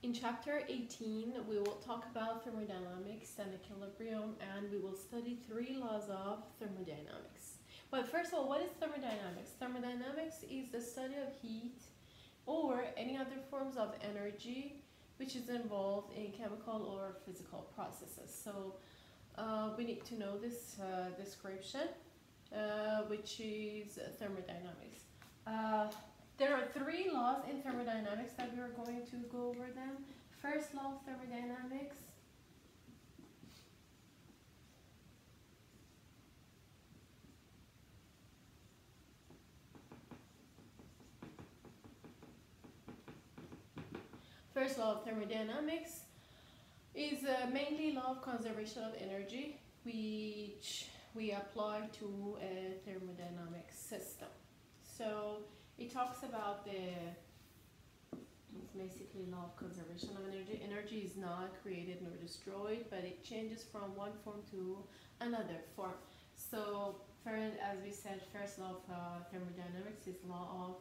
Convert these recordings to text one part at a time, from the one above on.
In chapter 18, we will talk about thermodynamics and equilibrium, and we will study 3 laws of thermodynamics. But first of all, what is thermodynamics? Thermodynamics is the study of heat or any other forms of energy which is involved in chemical or physical processes. So we need to know this description, which is thermodynamics. There are 3 laws in thermodynamics that we are going to go over them. First law of thermodynamics. First law of thermodynamics is mainly law of conservation of energy, which we apply to a thermodynamic system. So it talks about it's basically law of conservation of energy. Energy is not created nor destroyed, but it changes from one form to another form. So as we said, first law of thermodynamics is law of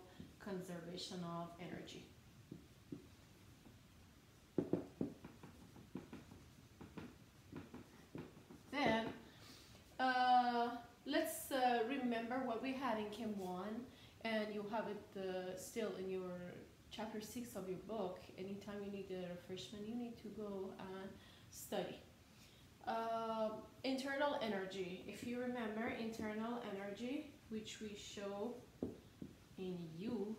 conservation of energy. Then let's remember what we had in Chem 1, and you have it still in your chapter 6 of your book. Anytime you need a refreshment, you need to go and study. Internal energy. If you remember, internal energy, which we show in U,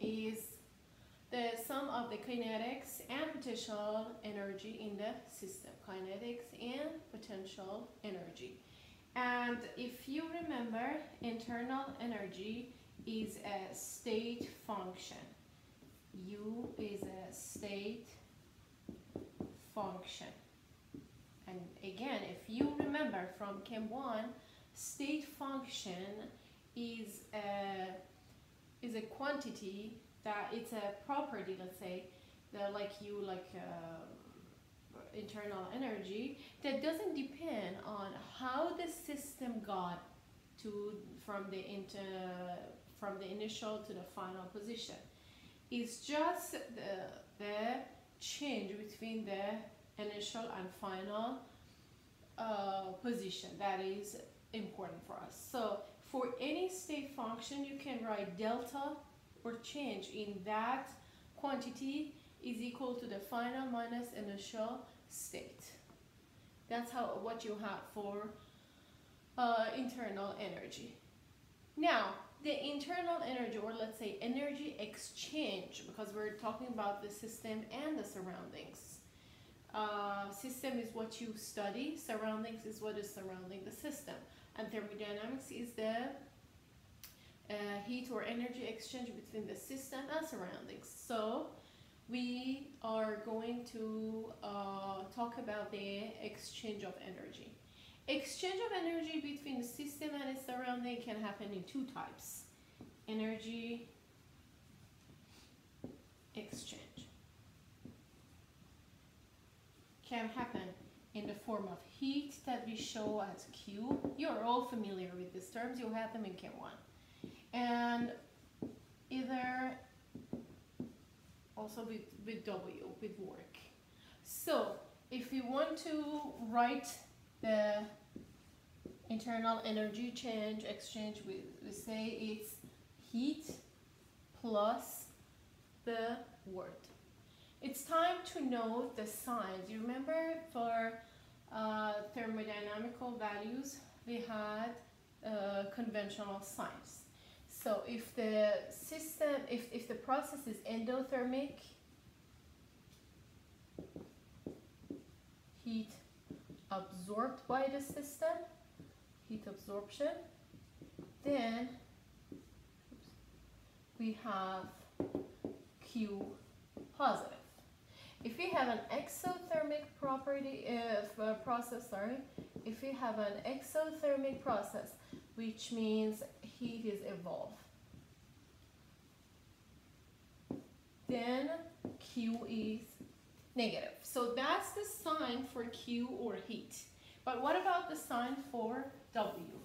is the sum of the kinetics and potential energy in the system. Kinetics and potential energy. And if you remember, internal energy is a state function. U is a state function. And again, if you remember from Chem 1, state function is a quantity that it's a property, let's say, that internal energy, that doesn't depend on how the system got from the initial to the final position. It's just the change between the initial and final position that is important for us. So for any state function, you can write delta, or change in that quantity, is equal to the final minus initial state. That's what you have for internal energy. Now, the internal energy, or let's say energy exchange, because we're talking about the system and the surroundings. System is what you study, surroundings is what is surrounding the system, and thermodynamics is the heat or energy exchange between the system and surroundings. So we are going to talk about the exchange of energy. Exchange of energy between the system and its surrounding can happen in 2 types. Energy exchange can happen in the form of heat that we show as Q. You're all familiar with these terms, you have them in Chem 1. And either also with W, with work. So if we want to write the internal energy exchange, we say it's heat plus the work. It's time to note the signs. You remember for thermodynamical values, we had conventional signs. So if the system, if the process is endothermic, heat absorbed by the system, heat absorption, then we have Q positive. If we have an exothermic if we have an exothermic process, which means heat is evolved, then Q is negative. So that's the sign for Q or heat. But what about the sign for W?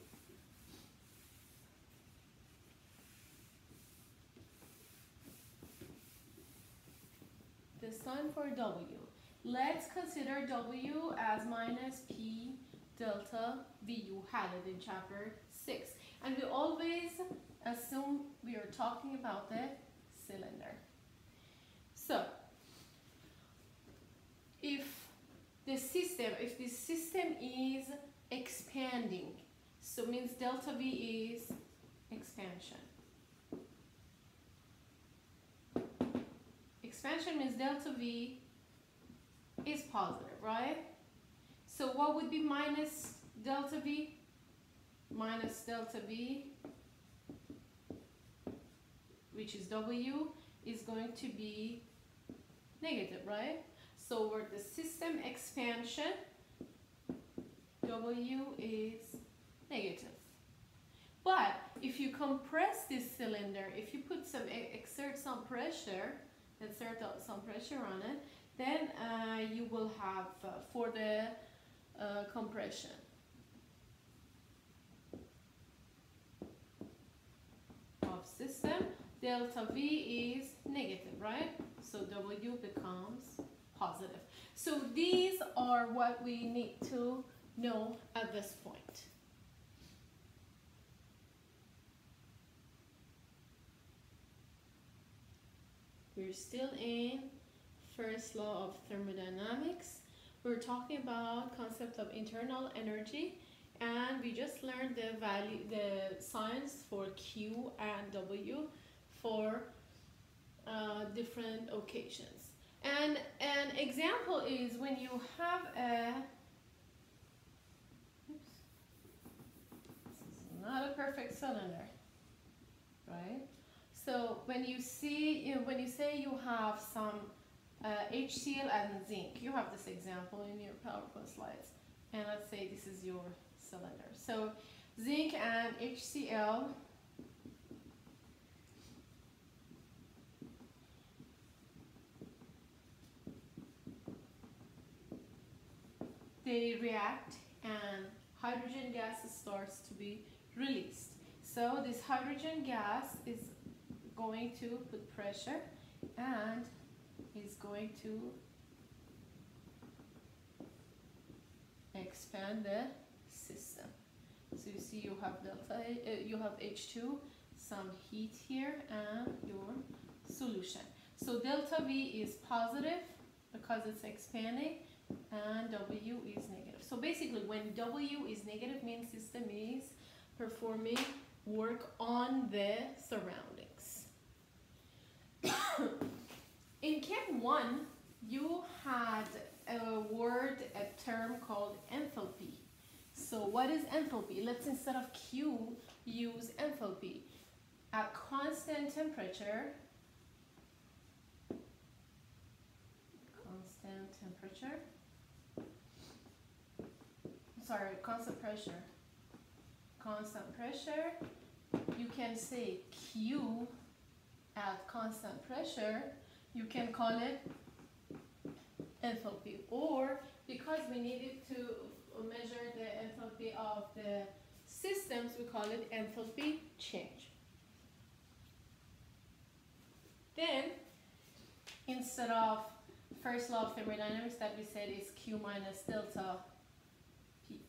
the sign for W. Let's consider W as minus P delta V. You had it in chapter 6. And we always assume we are talking about the cylinder. So, if this system is expanding, so means delta V is expansion. Expansion means delta V is positive, right? So what would be minus delta V? Minus delta V, which is W, is going to be negative, right? So where the system expansion, W is negative. But if you compress this cylinder, if you put exert some pressure on it, then you will have for the compression. Of system, delta V is negative, right? So W becomes positive. So these are what we need to know at this point. We're still in first law of thermodynamics. We're talking about concept of internal energy, and we just learned the signs for Q and W for different occasions. And an example is when you have a, this is not a perfect cylinder, right? So when you say you have some HCl and zinc, you have this example in your PowerPoint slides, and let's say this is your cylinder. So zinc and HCl they react and hydrogen gas starts to be released. So this hydrogen gas is going to put pressure and is going to expand the system. So you see you have you have H2, some heat here, and your solution. So delta V is positive because it's expanding, and W is negative. So basically when W is negative means system is performing work on the surroundings. In Chem 1, you had a term called enthalpy. So what is enthalpy? Let's, instead of Q, use enthalpy. At constant temperature, constant pressure, you can say Q at constant pressure, you can call it enthalpy, or because we needed to measure the enthalpy of the systems, we call it enthalpy change. Then, instead of first law of thermodynamics that we said is Q minus delta P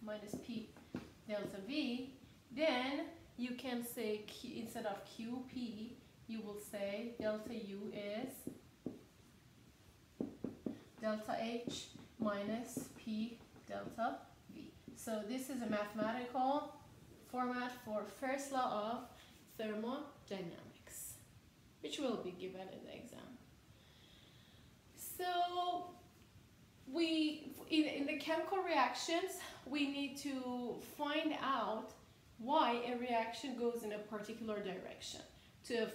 minus P delta V, then you can say Q, instead of QP, you will say delta U is delta H minus P delta V. So this is a mathematical format for first law of thermodynamics, which will be given in the exam. So in the chemical reactions, we need to find out why a reaction goes in a particular direction,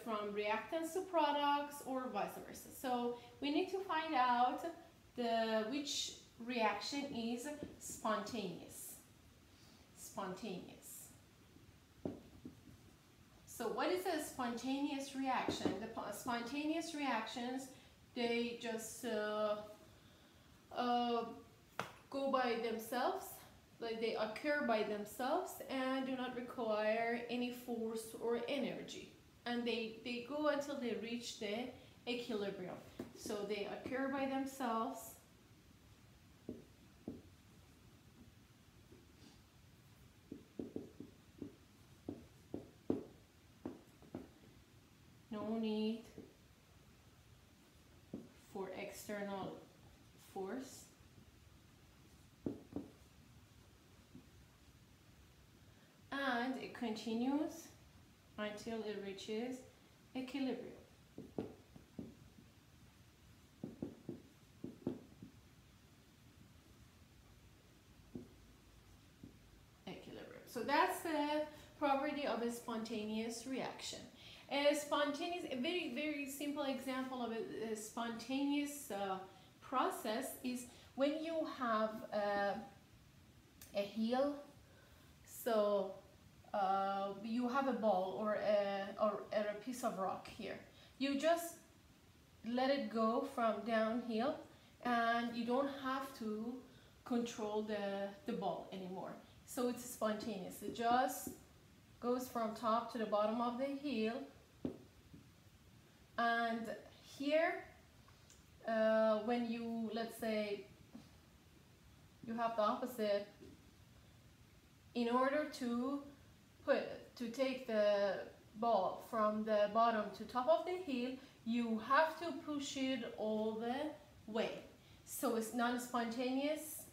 from reactants to products or vice versa. So we need to find out which reaction is spontaneous. So what is a spontaneous reaction? The spontaneous reactions, they just go by themselves, like they occur by themselves and do not require any force or energy. And they go until they reach the equilibrium. So they occur by themselves. No need for external force. And it continues until it reaches equilibrium. So that's the property of a spontaneous reaction. A very simple example of a spontaneous process is when you have a heel. So you have a ball or a piece of rock here. You just let it go from downhill, and you don't have to control the ball anymore. So it's spontaneous. It just goes from top to the bottom of the heel. And here, when you, let's say, you have the opposite, in order to take the ball from the bottom to top of the heel, you have to push it all the way. So it's non-spontaneous,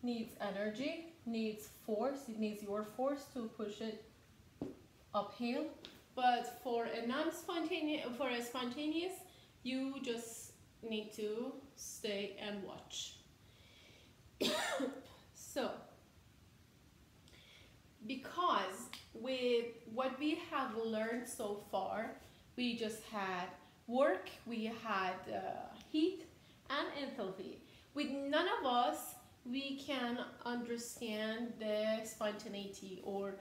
needs energy, needs force, it needs your force to push it uphill. But for a spontaneous, you just need to stay and watch. So, because with what we have learned so far, we just had work, we had heat and enthalpy. With none of us, we can understand the spontaneity or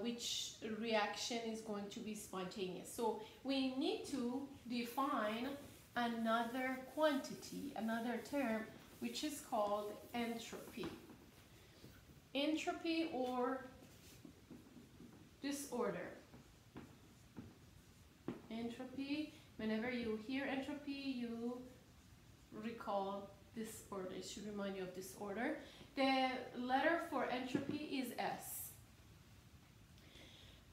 which reaction is going to be spontaneous. So we need to define another quantity, another term, which is called entropy. Entropy or disorder. Entropy, whenever you hear entropy, you recall disorder. It should remind you of disorder. The letter for entropy is S.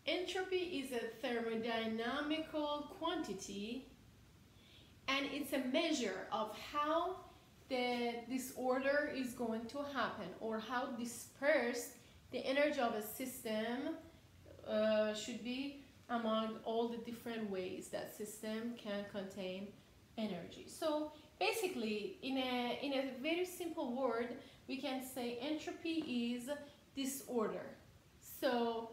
Entropy is a thermodynamical quantity, and it's a measure of how the disorder is going to happen, or how dispersed the energy of a system should be among all the different ways that system can contain energy. So basically, in a very simple word, we can say entropy is disorder. So,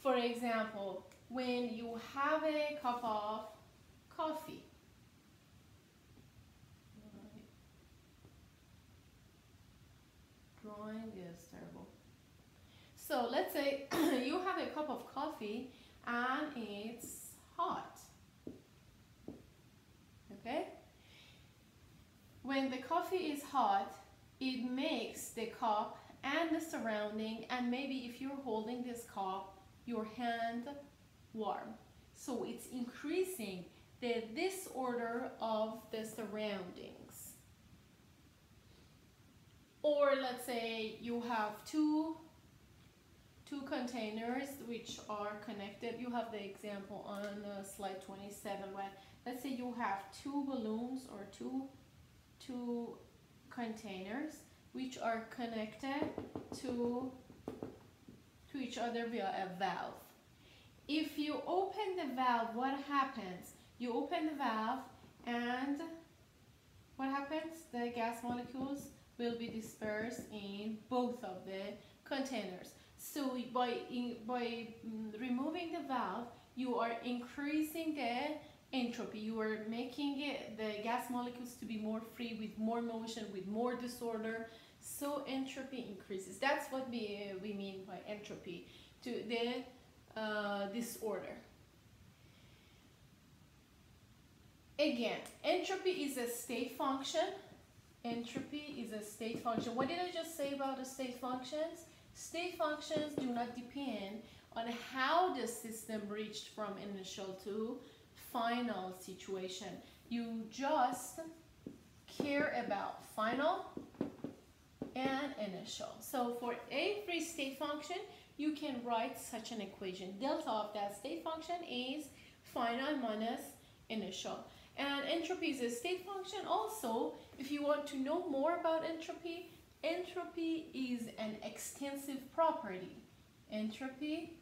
for example, when you have a cup of coffee, drawing is terrible. So let's say you have a cup of coffee and it's hot. Okay? When the coffee is hot, it makes the cup and the surrounding, and maybe if you're holding this cup, your hand warm. So it's increasing the disorder of the surroundings. Or let's say you have two containers which are connected. You have the example on slide 27, where let's say you have two balloons or two containers which are connected to each other via a valve. If you open the valve, what happens? You open the valve, and what happens? The gas molecules will be dispersed in both of the containers. So by removing the valve, you are increasing the entropy. You are making the gas molecules to be more free, with more motion, with more disorder. So entropy increases. That's what we mean by entropy, to the disorder. Again, entropy is a state function. Entropy is a state function. What did I just say about the state functions? State functions do not depend on how the system reached from initial to final situation. You just care about final and initial. So for a free state function, you can write such an equation. Delta of that state function is final minus initial. And entropy is a state function. Also, if you want to know more about entropy, entropy is an extensive property. Entropy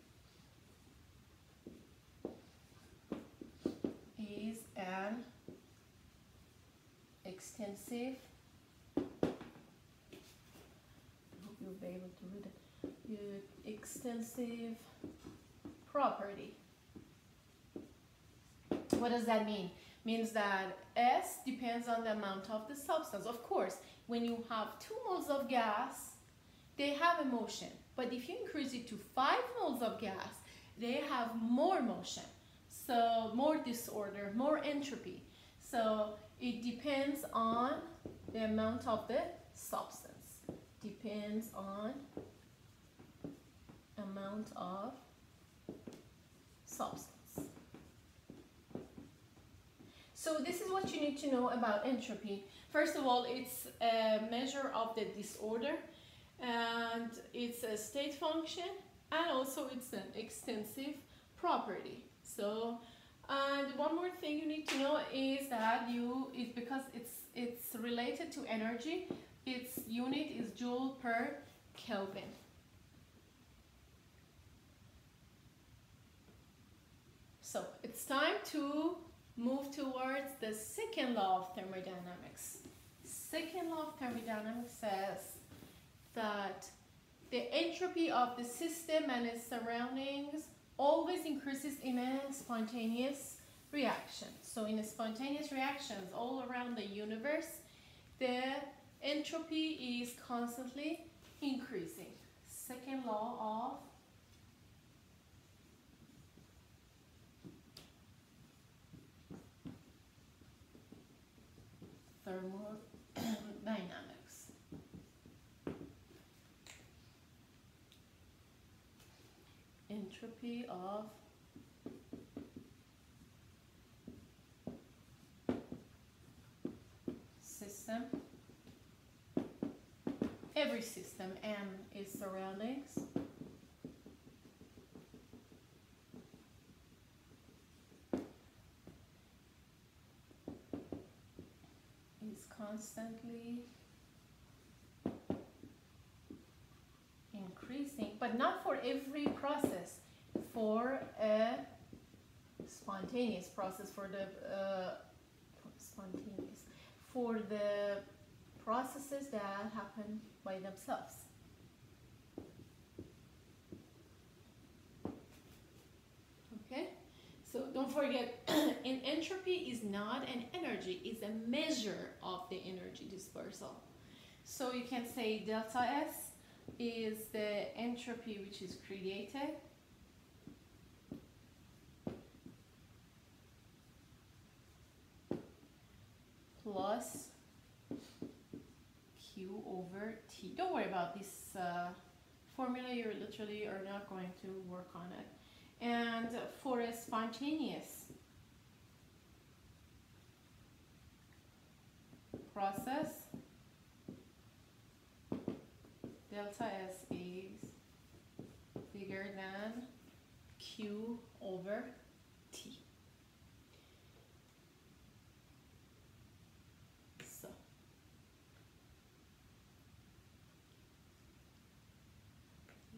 is an extensive, I hope you'll be able to read it, extensive property. What does that mean? Means that S depends on the amount of the substance. Of course, when you have 2 moles of gas, they have a motion. But if you increase it to 5 moles of gas, they have more motion. So more disorder, more entropy. So it depends on the amount of the substance. Depends on amount of substance. So this is what you need to know about entropy. First of all, it's a measure of the disorder, and it's a state function, and also it's an extensive property. So, and one more thing you need to know is that because it's related to energy, its unit is joule per Kelvin. So it's time to move towards the second law of thermodynamics. Second law of thermodynamics says that the entropy of the system and its surroundings always increases in a spontaneous reaction. So in a spontaneous reactions all around the universe, the entropy is constantly increasing. Second law of thermodynamics. Entropy of system. Every system and its surroundings is constantly increasing, but not for every process, for a spontaneous process, for the processes that happen by themselves. Okay, so don't forget, an entropy is not an energy, it's a measure of the energy dispersal. So you can say delta S is the entropy which is created plus Q over T. Don't worry about this formula, you literally are not going to work on it. And for a spontaneous process, delta S is bigger than Q over T. So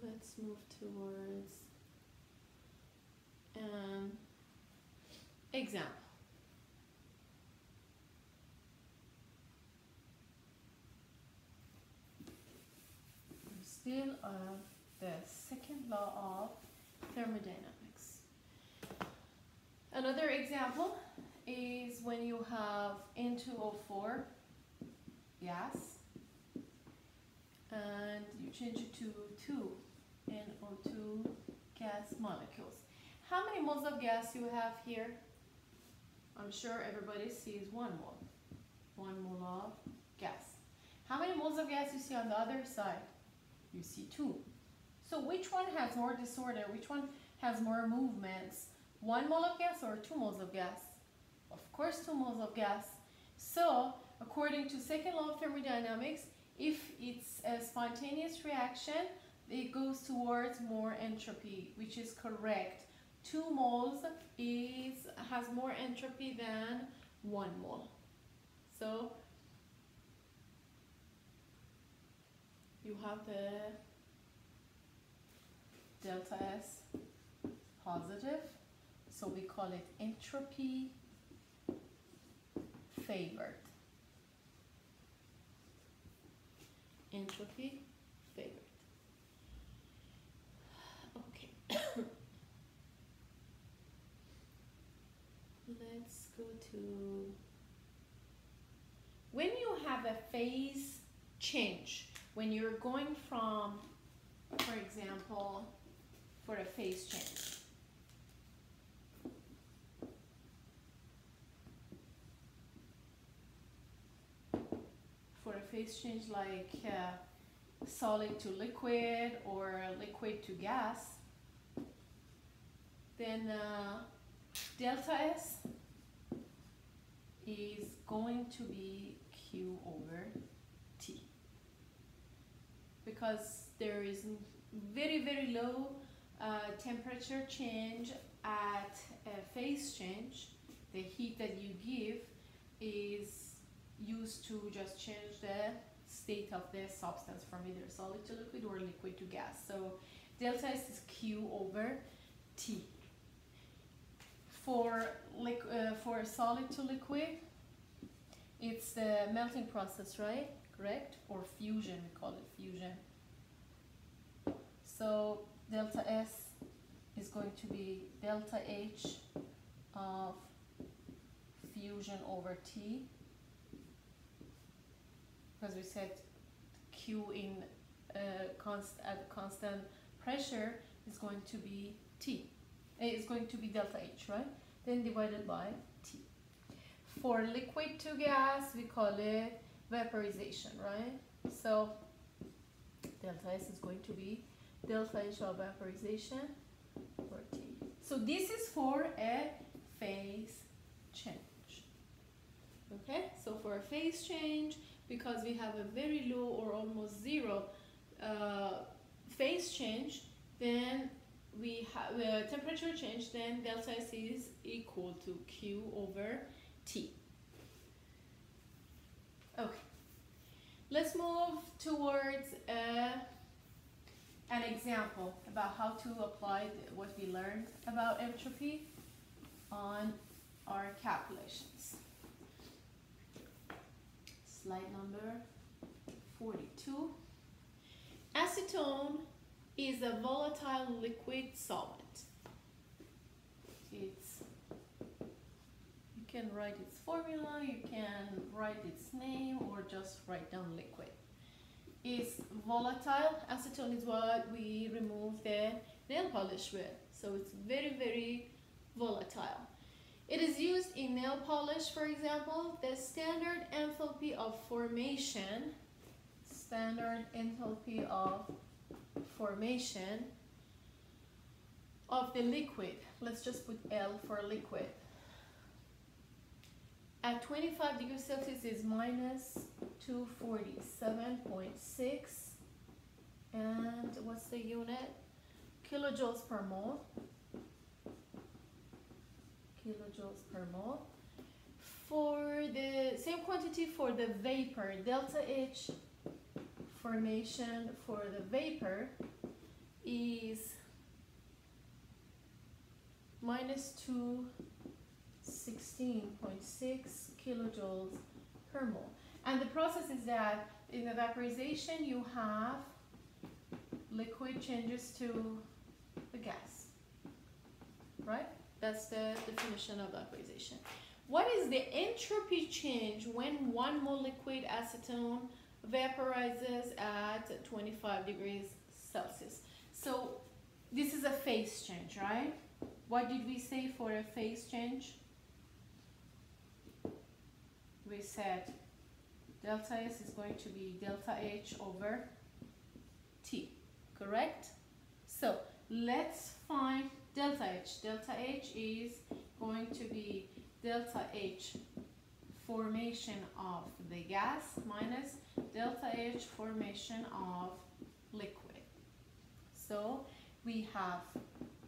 let's move towards an example. Still of the second law of thermodynamics. Another example is when you have N2O4 gas and you change it to 2 NO2 gas molecules. How many moles of gas you have here? I'm sure everybody sees 1 mole. 1 mole of gas. How many moles of gas you see on the other side? You see 2. So which one has more disorder? Which one has more movements? 1 mole of gas or 2 moles of gas? Of course 2 moles of gas. So according to second law of thermodynamics, if it's a spontaneous reaction, it goes towards more entropy, which is correct. 2 moles has more entropy than 1 mole. So you have the delta S positive, so we call it entropy favored. Entropy favored. Okay. Let's go to when you have a phase change, when you're going from, for example, for a phase change. For a phase change like solid to liquid or liquid to gas, then delta S is going to be Q over T, because there is very, very low temperature change at a phase change. The heat that you give is used to just change the state of the substance from either solid to liquid or liquid to gas. So delta S is Q over T. For solid to liquid, it's the melting process, right? Correct? Or fusion, we call it fusion. So delta S is going to be delta H of fusion over T, because we said Q at constant pressure is going to be T. It's going to be delta H, right? Then divided by T. For liquid to gas, we call it vaporization, right? So delta S is going to be delta H of vaporization over T. So this is for a phase change. Okay, so for a phase change, because we have a very low or almost zero phase change, then we have a temperature change, then delta S is equal to Q over T. Okay, let's move towards an example about how to apply what we learned about entropy on our calculations. Slide number 42. Acetone is a volatile liquid solvent. You can write its formula, you can write its name, or just write down liquid. It's volatile. Acetone is what we remove the nail polish with. So it's very, very volatile. It is used in nail polish, for example. The standard enthalpy of formation, of the liquid, let's just put L for liquid, at 25 degrees Celsius is minus 247.6, and what's the unit? Kilojoules per mole. Kilojoules per mole. For the same quantity for the vapor, delta H formation for the vapor is minus 216.6 kilojoules per mole. And the process is that in the vaporization you have liquid changes to the gas, right? That's the definition of vaporization. What is the entropy change when 1 mole liquid acetone vaporizes at 25 degrees Celsius? So this is a phase change, right? What did we say for a phase change? We said delta S is going to be delta H over T, correct? So let's find delta H. Delta H is going to be delta H formation of the gas minus delta H formation of liquid. So we have,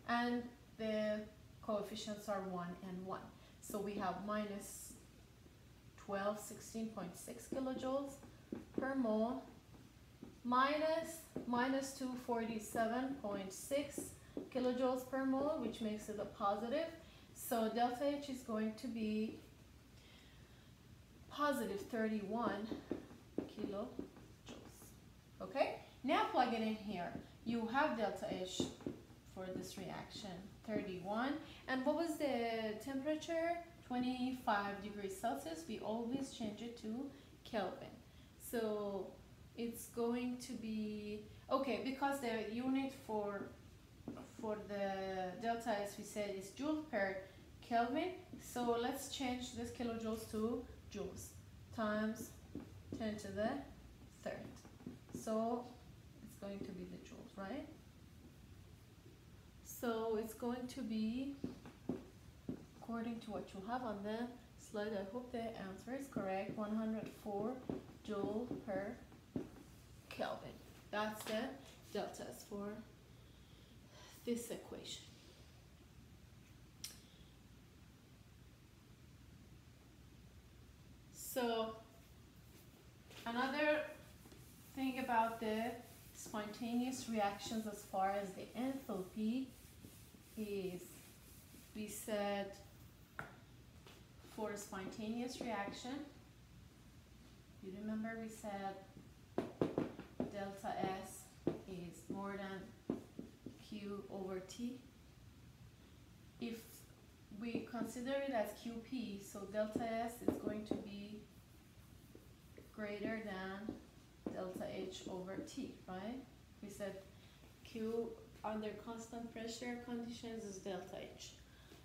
and the coefficients are 1 and 1. So we have minus 1216.6 kilojoules per mole minus 247.6 kilojoules per mole, which makes it a positive. So delta H is going to be positive 31 kilojoules. Okay, now plug it in here. You have delta H for this reaction, 31. And what was the temperature? 25 degrees Celsius. We always change it to Kelvin. So it's going to be, okay, because the unit for the delta S we said is joule per Kelvin. So let's change this kilojoules to joules times 10 to the third. So it's going to be the joules, right? So it's going to be, according to what you have on the slide, I hope the answer is correct, 104 joule per Kelvin. That's the deltas for this equation. So another thing about the spontaneous reactions as far as the enthalpy is, we said for a spontaneous reaction, you remember we said delta S is more than Q over T. If we consider it as QP, so delta S is going to be greater than delta H over T, right? We said Q under constant pressure conditions is delta H.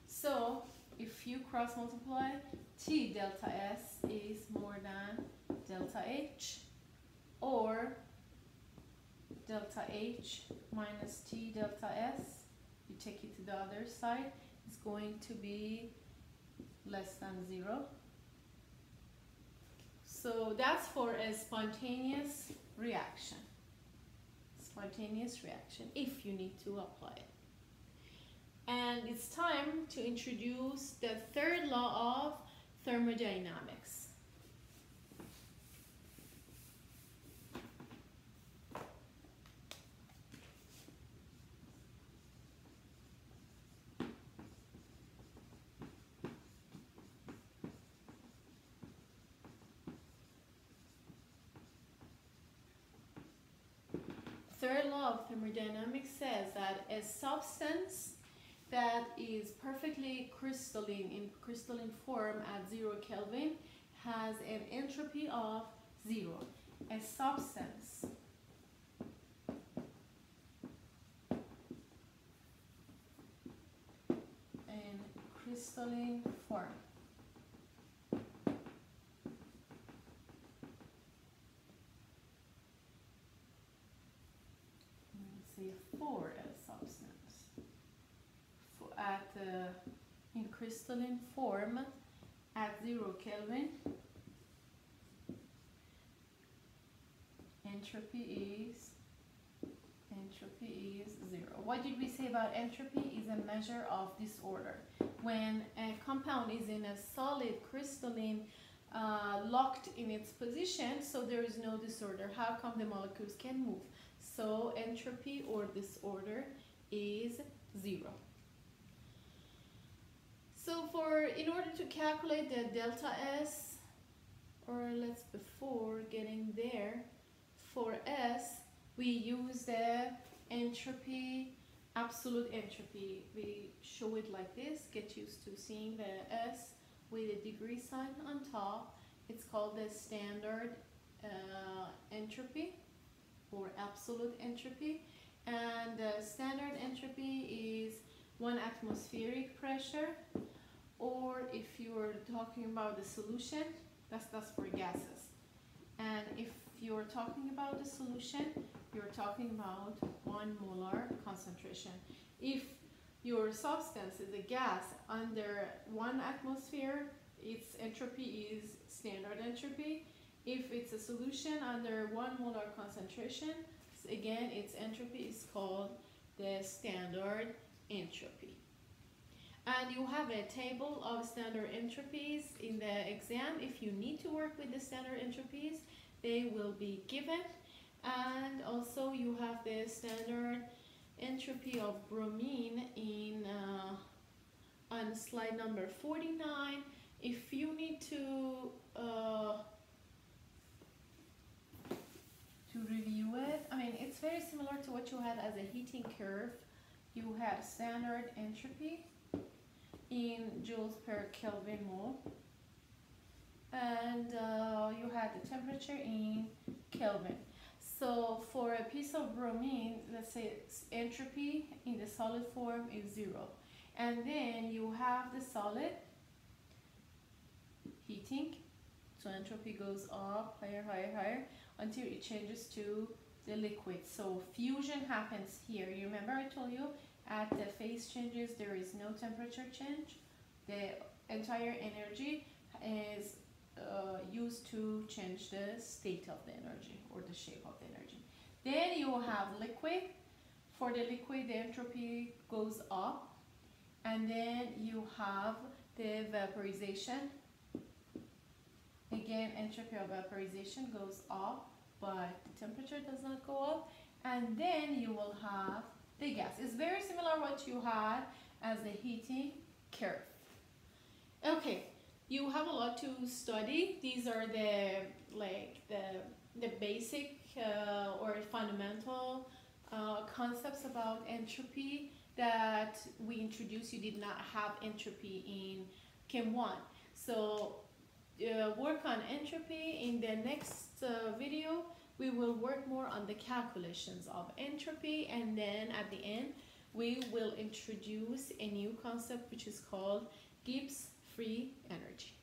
So if you cross multiply, T delta S is more than delta H, or delta H minus T delta S, you take it to the other side, is going to be less than 0. So that's for a spontaneous reaction. Spontaneous reaction, if you need to apply it. And it's time to introduce the third law of thermodynamics. Third law of thermodynamics says that a substance that is perfectly crystalline, in crystalline form at 0 Kelvin, has an entropy of 0. A substance in crystalline form for a substance in crystalline form at 0 Kelvin, entropy is 0. What did we say about entropy? Is a measure of disorder. When a compound is in a solid crystalline locked in its position, so there is no disorder. How come the molecules can move? So entropy or disorder is 0. So in order to calculate the delta S, or let's before getting there, for S we use the entropy, absolute entropy. We show it like this. Get used to seeing the S with a degree sign on top. It's called the standard entropy or absolute entropy, and the standard entropy is 1 atmospheric pressure, or if you are talking about the solution, that's for gases. And if you're talking about the solution, you're talking about 1 molar concentration. If your substance is a gas under 1 atmosphere, its entropy is standard entropy. If it's a solution under 1 molar concentration, again, its entropy is called the standard entropy. And you have a table of standard entropies in the exam. If you need to work with the standard entropies, they will be given. And also you have the standard entropy of bromine in on slide number 49. If you need to review it, I mean, it's very similar to what you had as a heating curve. You had standard entropy in joules per Kelvin mole, and you had the temperature in Kelvin. So for a piece of bromine, let's say its entropy in the solid form is 0, and then you have the solid heating, so entropy goes up higher, higher, higher until it changes to the liquid. So fusion happens here. You remember I told you at the phase changes there is no temperature change. The entire energy is used to change the state of the energy or the shape of the energy. Then you have liquid. For the liquid, the entropy goes up, and then you have the vaporization. Again, entropy of vaporization goes up, but the temperature does not go up. And then you will have the gas. It's very similar to what you had as the heating curve. Okay, you have a lot to study. These are the basic or fundamental concepts about entropy that we introduced. You did not have entropy in Chem 1. So work on entropy. In the next video, we will work more on the calculations of entropy, and then at the end, we will introduce a new concept which is called Gibbs free energy.